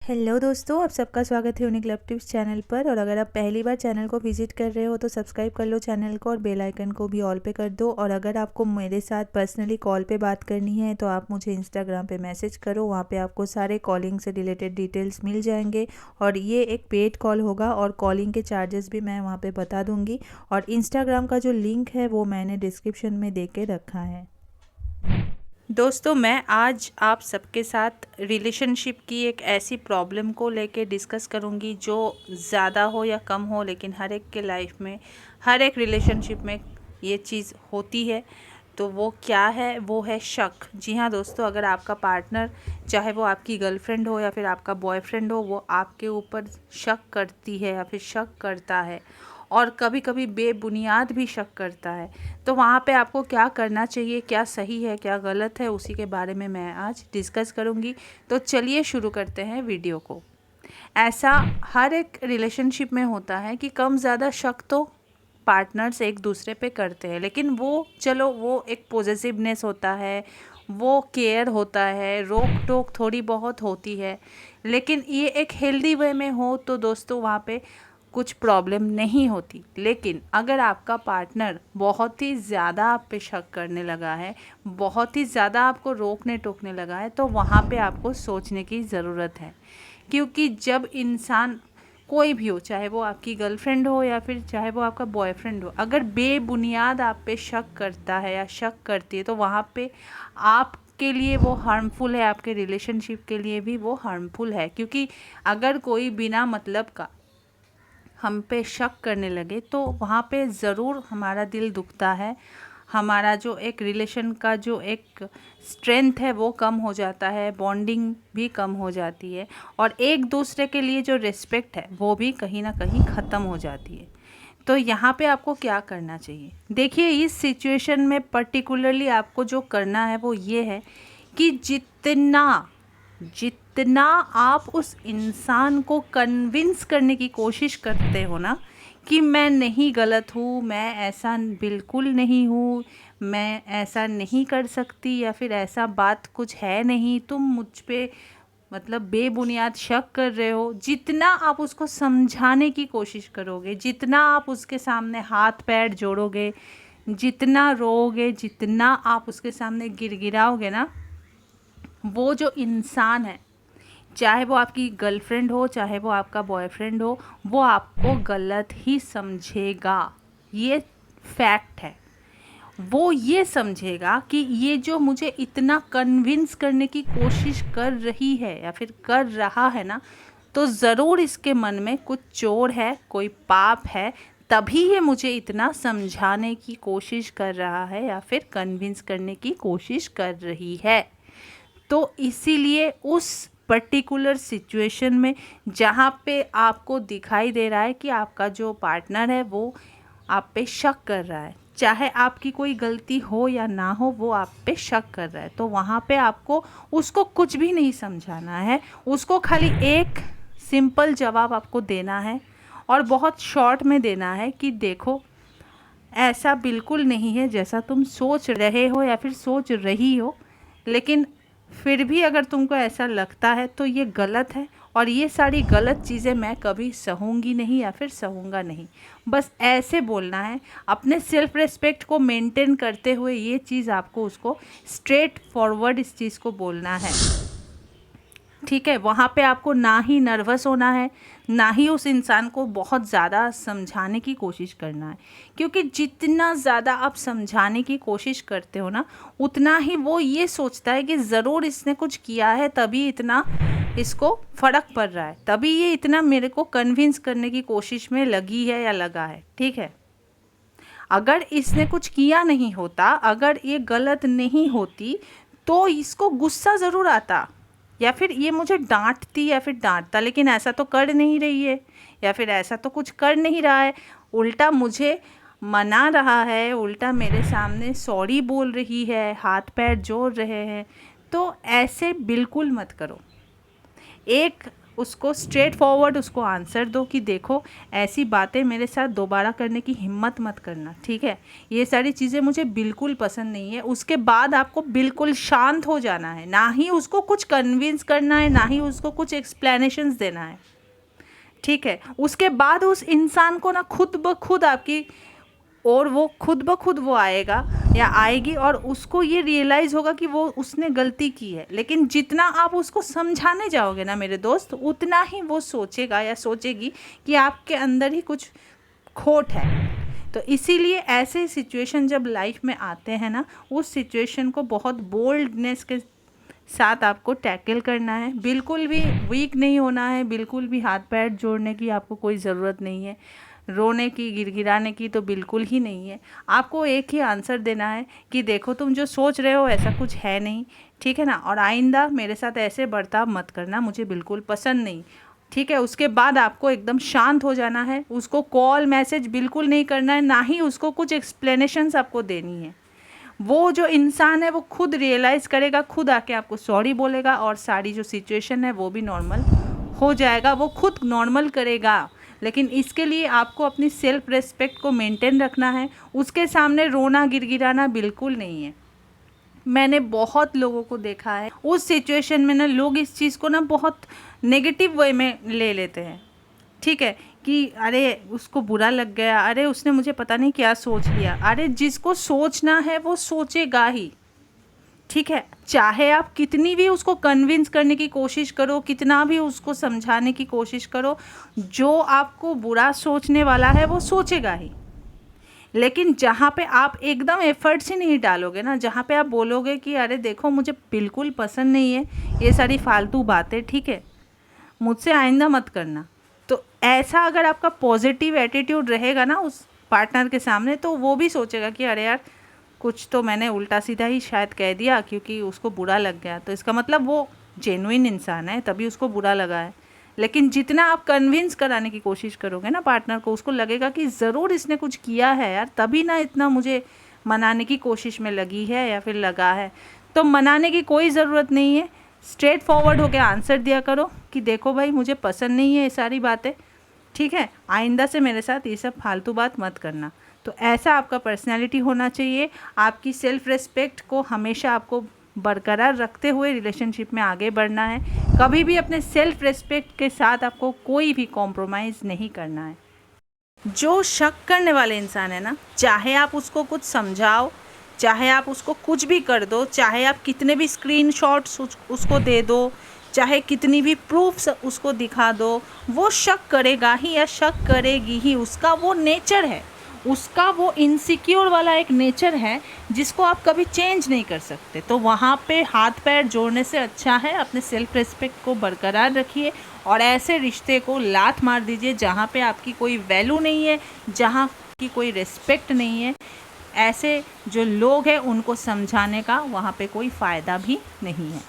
Hello दोस्तों, आप सबका स्वागत है यूनिक लव टिप्स चैनल पर। और अगर आप पहली बार चैनल को विजिट कर रहे हो तो सब्सक्राइब कर लो चैनल को और बेल आइकन को भी ऑल पे कर दो। और अगर आपको मेरे साथ पर्सनली कॉल पे बात करनी है तो आप मुझे इंस्टाग्राम पे मैसेज करो, वहाँ पे आपको सारे कॉलिंग से रिलेटेड डिटेल्स मिल जाएंगे। और ये एक पेड कॉल होगा और कॉलिंग के चार्जेस भी मैं वहाँ पर बता दूँगी। और इंस्टाग्राम का जो लिंक है वो मैंने डिस्क्रिप्शन में दे के रखा है। दोस्तों, मैं आज आप सबके साथ रिलेशनशिप की एक ऐसी प्रॉब्लम को लेके डिस्कस करूंगी जो ज़्यादा हो या कम हो, लेकिन हर एक के लाइफ में, हर एक रिलेशनशिप में ये चीज़ होती है। तो वो क्या है? वो है शक। जी हाँ दोस्तों, अगर आपका पार्टनर, चाहे वो आपकी गर्लफ्रेंड हो या फिर आपका बॉयफ्रेंड हो, वो आपके ऊपर शक करती है या फिर शक करता है और कभी कभी बेबुनियाद भी शक करता है, तो वहाँ पे आपको क्या करना चाहिए, क्या सही है क्या गलत है, उसी के बारे में मैं आज डिस्कस करूँगी। तो चलिए शुरू करते हैं वीडियो को। ऐसा हर एक रिलेशनशिप में होता है कि कम ज़्यादा शक तो पार्टनर्स एक दूसरे पे करते हैं, लेकिन वो चलो वो एक पॉजिटिवनेस होता है, वो केयर होता है, रोक टोक थोड़ी बहुत होती है, लेकिन ये एक हेल्दी वे में हो तो दोस्तों वहाँ पे कुछ प्रॉब्लम नहीं होती। लेकिन अगर आपका पार्टनर बहुत ही ज़्यादा आप पे शक करने लगा है, बहुत ही ज़्यादा आपको रोकने टोकने लगा है, तो वहाँ पे आपको सोचने की ज़रूरत है। क्योंकि जब इंसान कोई भी हो, चाहे वो आपकी गर्लफ्रेंड हो या फिर चाहे वो आपका बॉयफ्रेंड हो, अगर बेबुनियाद आप पे शक करता है या शक करती है तो वहाँ पे आपके लिए वो हार्मफुल है, आपके रिलेशनशिप के लिए भी वो हार्मफुल है। क्योंकि अगर कोई बिना मतलब का हम पे शक करने लगे तो वहाँ पे ज़रूर हमारा दिल दुखता है, हमारा जो एक रिलेशन का जो एक स्ट्रेंथ है वो कम हो जाता है, बॉन्डिंग भी कम हो जाती है और एक दूसरे के लिए जो रिस्पेक्ट है वो भी कहीं ना कहीं ख़त्म हो जाती है। तो यहाँ पे आपको क्या करना चाहिए? देखिए, इस सिचुएशन में पर्टिकुलरली आपको जो करना है वो ये है कि जितना आप उस इंसान को कन्विंस करने की कोशिश करते हो ना कि मैं नहीं गलत हूँ, मैं ऐसा बिल्कुल नहीं हूँ, मैं ऐसा नहीं कर सकती या फिर ऐसा बात कुछ है नहीं, तुम मुझ पे मतलब बेबुनियाद शक कर रहे हो, जितना आप उसको समझाने की कोशिश करोगे, जितना आप उसके सामने हाथ पैर जोड़ोगे, जितना रोओगे, जितना आप उसके सामने गिड़गिड़ाओगे ना, वो जो इंसान है, चाहे वो आपकी गर्लफ्रेंड हो चाहे वो आपका बॉयफ्रेंड हो, वो आपको गलत ही समझेगा। ये फैक्ट है। वो ये समझेगा कि ये जो मुझे इतना कन्विंस करने की कोशिश कर रही है या फिर कर रहा है ना, तो ज़रूर इसके मन में कुछ चोर है, कोई पाप है, तभी ये मुझे इतना समझाने की कोशिश कर रहा है या फिर कन्विंस करने की कोशिश कर रही है। तो इसीलिए उस पर्टिकुलर सिचुएशन में जहाँ पे आपको दिखाई दे रहा है कि आपका जो पार्टनर है वो आप पे शक कर रहा है, चाहे आपकी कोई गलती हो या ना हो, वो आप पे शक कर रहा है, तो वहाँ पे आपको उसको कुछ भी नहीं समझाना है, उसको खाली एक सिंपल जवाब आपको देना है और बहुत शॉर्ट में देना है कि देखो, ऐसा बिल्कुल नहीं है जैसा तुम सोच रहे हो या फिर सोच रही हो, लेकिन फिर भी अगर तुमको ऐसा लगता है तो ये गलत है और ये सारी गलत चीज़ें मैं कभी सहूँगी नहीं या फिर सहूँगा नहीं। बस ऐसे बोलना है, अपने सेल्फ रिस्पेक्ट को मेंटेन करते हुए ये चीज़ आपको उसको स्ट्रेट फॉरवर्ड इस चीज़ को बोलना है। ठीक है, वहाँ पे आपको ना ही नर्वस होना है, ना ही उस इंसान को बहुत ज़्यादा समझाने की कोशिश करना है। क्योंकि जितना ज़्यादा आप समझाने की कोशिश करते हो ना, उतना ही वो ये सोचता है कि ज़रूर इसने कुछ किया है तभी इतना इसको फ़र्क पड़ रहा है, तभी ये इतना मेरे को कन्विंस करने की कोशिश में लगी है या लगा है। ठीक है, अगर इसने कुछ किया नहीं होता, अगर ये गलत नहीं होती तो इसको गुस्सा ज़रूर आता या फिर ये मुझे डांटती या फिर डांटता, लेकिन ऐसा तो कर नहीं रही है या फिर ऐसा तो कुछ कर नहीं रहा है, उल्टा मुझे मना रहा है, उल्टा मेरे सामने सॉरी बोल रही है, हाथ पैर जोड़ रहे हैं। तो ऐसे बिल्कुल मत करो। एक उसको स्ट्रेट फॉरवर्ड उसको आंसर दो कि देखो ऐसी बातें मेरे साथ दोबारा करने की हिम्मत मत करना, ठीक है, ये सारी चीज़ें मुझे बिल्कुल पसंद नहीं है। उसके बाद आपको बिल्कुल शांत हो जाना है, ना ही उसको कुछ कन्विंस करना है, ना ही उसको कुछ एक्सप्लेनेशंस देना है, ठीक है। उसके बाद उस इंसान को ना खुद ब खुद आपकी और वो खुद ब खुद वो आएगा या आएगी और उसको ये रियलाइज़ होगा कि वो उसने गलती की है। लेकिन जितना आप उसको समझाने जाओगे ना मेरे दोस्त, उतना ही वो सोचेगा या सोचेगी कि आपके अंदर ही कुछ खोट है। तो इसीलिए ऐसे सिचुएशन जब लाइफ में आते हैं ना, उस सिचुएशन को बहुत बोल्डनेस के साथ आपको टैकल करना है। बिल्कुल भी वीक नहीं होना है, बिल्कुल भी हाथ पैर जोड़ने की आपको कोई ज़रूरत नहीं है, रोने की गिड़गिड़ाने की तो बिल्कुल ही नहीं है। आपको एक ही आंसर देना है कि देखो तुम जो सोच रहे हो ऐसा कुछ है नहीं, ठीक है ना, और आइंदा मेरे साथ ऐसे बर्ताव मत करना, मुझे बिल्कुल पसंद नहीं, ठीक है। उसके बाद आपको एकदम शांत हो जाना है, उसको कॉल मैसेज बिल्कुल नहीं करना है, ना ही उसको कुछ एक्सप्लेनेशंस आपको देनी है। वो जो इंसान है वो खुद रियलाइज़ करेगा, खुद आके आपको सॉरी बोलेगा और सारी जो सिचुएशन है वो भी नॉर्मल हो जाएगा, वो खुद नॉर्मल करेगा। लेकिन इसके लिए आपको अपनी सेल्फ रिस्पेक्ट को मेंटेन रखना है, उसके सामने रोना गिड़गिड़ाना बिल्कुल नहीं है। मैंने बहुत लोगों को देखा है उस सिचुएशन में ना, लोग इस चीज़ को ना बहुत नेगेटिव वे में ले लेते हैं, ठीक है, कि अरे उसको बुरा लग गया, अरे उसने मुझे पता नहीं क्या सोच लिया। अरे जिसको सोचना है वो सोचेगा ही, ठीक है। चाहे आप कितनी भी उसको कन्विंस करने की कोशिश करो, कितना भी उसको समझाने की कोशिश करो, जो आपको बुरा सोचने वाला है वो सोचेगा ही। लेकिन जहाँ पे आप एकदम एफर्ट्स ही नहीं डालोगे ना, जहाँ पे आप बोलोगे कि अरे देखो मुझे बिल्कुल पसंद नहीं है ये सारी फालतू बातें, ठीक है, मुझसे आइंदा मत करना, तो ऐसा अगर आपका पॉजिटिव एटीट्यूड रहेगा ना उस पार्टनर के सामने, तो वो भी सोचेगा कि अरे यार कुछ तो मैंने उल्टा सीधा ही शायद कह दिया क्योंकि उसको बुरा लग गया, तो इसका मतलब वो जेन्युइन इंसान है तभी उसको बुरा लगा है। लेकिन जितना आप कन्विंस कराने की कोशिश करोगे ना पार्टनर को, उसको लगेगा कि ज़रूर इसने कुछ किया है यार, तभी ना इतना मुझे मनाने की कोशिश में लगी है या फिर लगा है। तो मनाने की कोई ज़रूरत नहीं है, स्ट्रेट फॉरवर्ड होकर आंसर दिया करो कि देखो भाई मुझे पसंद नहीं है ये सारी बातें, ठीक है, आइंदा से मेरे साथ ये सब फालतू बात मत करना। तो ऐसा आपका पर्सनैलिटी होना चाहिए। आपकी सेल्फ रिस्पेक्ट को हमेशा आपको बरकरार रखते हुए रिलेशनशिप में आगे बढ़ना है। कभी भी अपने सेल्फ रिस्पेक्ट के साथ आपको कोई भी कॉम्प्रोमाइज़ नहीं करना है। जो शक करने वाले इंसान है ना, चाहे आप उसको कुछ समझाओ, चाहे आप उसको कुछ भी कर दो, चाहे आप कितने भी स्क्रीनशॉट्स उसको दे दो, चाहे कितनी भी प्रूफ्स उसको दिखा दो, वो शक करेगा ही या शक करेगी ही। उसका वो नेचर है, उसका वो इनसिक्योर वाला एक नेचर है जिसको आप कभी चेंज नहीं कर सकते। तो वहाँ पे हाथ पैर जोड़ने से अच्छा है अपने सेल्फ रिस्पेक्ट को बरकरार रखिए और ऐसे रिश्ते को लात मार दीजिए जहाँ पे आपकी कोई वैल्यू नहीं है, जहाँ की कोई रिस्पेक्ट नहीं है। ऐसे जो लोग हैं उनको समझाने का वहाँ पे कोई फ़ायदा भी नहीं है।